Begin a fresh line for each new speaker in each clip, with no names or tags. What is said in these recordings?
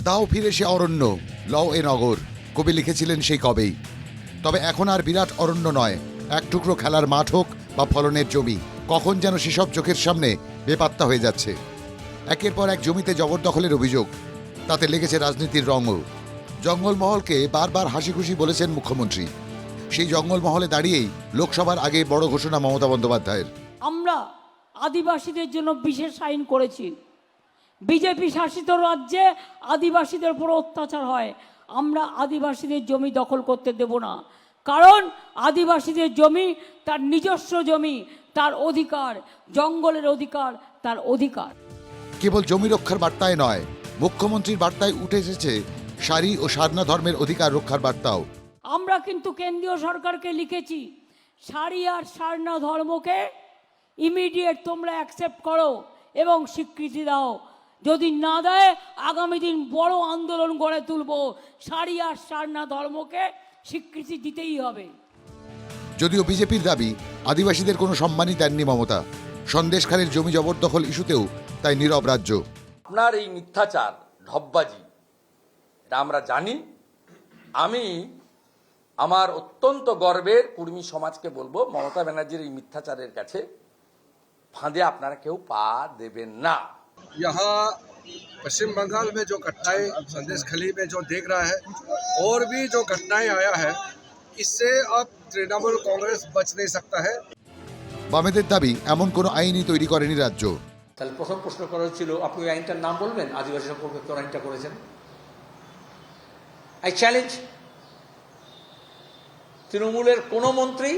দাও ফিরে সে অরণ্য, লও এ নগর, কবি লিখেছিলেন সেই কবেই। তবে এখন আর বিরাট অরণ্য নয়, এক টুকরো খেলার মাঠ হোক বা ফলনের জমি, কখন যেন সেসব চোখের সামনে বেপাত্তা হয়ে যাচ্ছে। একের পর এক জমিতে জবরদখলের অভিযোগ, তাতে লেগেছে রাজনীতির রঙও। জঙ্গলমহলকে বারবার হাসি খুশি বলেছেন মুখ্যমন্ত্রী। সেই জঙ্গলমহলে দাঁড়িয়েই লোকসভার আগে বড় ঘোষণা মমতা বন্দ্যোপাধ্যায়ের।
আমরা আদিবাসীদের জন্য বিশেষ আইন করেছি। বিজেপি শাসিত রাজ্যে আদিবাসীদের উপর অত্যাচার হয়, আমরা আদিবাসীদের জমি দখল করতে দেব না। কারণ আদিবাসীদের জমি তার নিজস্ব জমি, তার অধিকার, জঙ্গলের অধিকার তার অধিকার।
কেবল জমি রক্ষার বার্তায় নয়, মুখ্যমন্ত্রীর বার্তায় উঠে এসেছে সারি ও সারনা ধর্মের অধিকার রক্ষার বার্তাও।
আমরা কিন্তু কেন্দ্রীয় সরকারকে লিখেছি, সারি আর সারনা ধর্মকে ইমিডিয়েট তোমরা অ্যাকসেপ্ট করো এবং স্বীকৃতি দাও। যদি না দেয় আগামী দিন বড় আন্দোলন গড়ে তুলব, সারি আর সারনা ধর্মকে স্বীকৃতি দিতেই হবে।
যদিও বিজেপির দাবি আদিবাসীদের কোনো সম্মানই দেননি মমতা, সন্দেশখালীর জমি জবরদখল ইস্যুতেও তাই নীরব রাজ্য।
আপনার এই মিথ্যাচার, ঢপবাজি, এটা আমরা জানি। আমি আমার অত্যন্ত গর্বের কুর্মী সমাজকে বলবো, মমতা ব্যানার্জির এই মিথ্যাচারের কাছে ফাঁদে আপনারা কেউ পা দেবেন না।
यहाँ पश्चिम बंगाल में जो घटनाएं, संदेशखाली में जो देख रहा है, और भी जो घटनाएं आया है, इससे अब तृणमूल कांग्रेस बच नहीं सकता है।
বামেদের দাবি এমন কোনো আইনই তৈরি করেনি রাজ্য।
তাহলে প্রথম প্রশ্ন করা হচ্ছিল, আপনি ওই আইনটার নাম বলবেন, আদিবাসী সম্পর্কে কোন আইনটা করেছেন? আই চ্যালেঞ্জ, তৃণমূলের কোন মন্ত্রী,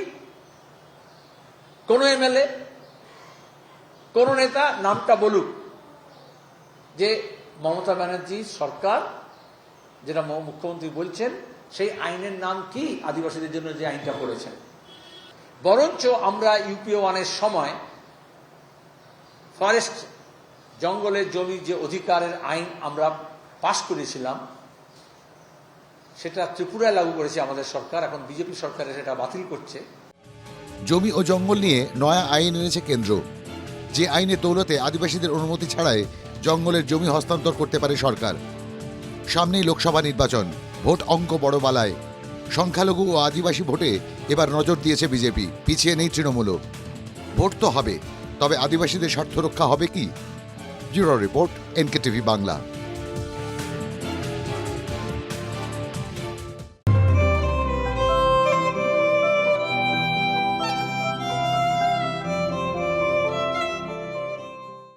কোন এমএলএ, কোন নেতা নামটা বলুক যে মমতা ব্যানার্জি সরকার যেটা মুখ্যমন্ত্রী বলছেন সেই আইনের নাম কি, আদিবাসীদের জন্য যে আইনটা করেছেন। বরঞ্চ আমরা ইউপিও 1-এর সময় ফরেস্ট, জঙ্গলের জমি যে অধিকারের আইন আমরা পাশ করেছিলাম, সেটা ত্রিপুরায় লাগু করেছে আমাদের সরকার, এখন বিজেপি সরকার সেটা বাতিল করছে।
জমি ও জঙ্গল নিয়ে নয়া আইন এনেছে কেন্দ্র, যে আইনে দৌলতে আদিবাসীদের অনুমতি ছাড়াই জঙ্গলের জমি হস্তান্তর করতে পারে সরকার। সামনেই লোকসভা নির্বাচন, ভোট অঙ্ক বড় বালায়। সংখ্যালঘু ও আদিবাসী ভোটে এবার নজর দিয়েছে বিজেপি, পিছিয়ে নেই তৃণমূলও। ভোট তো হবে, তবে আদিবাসীদের স্বার্থ রক্ষা হবে কি? Bureau report, NKTV Bangla.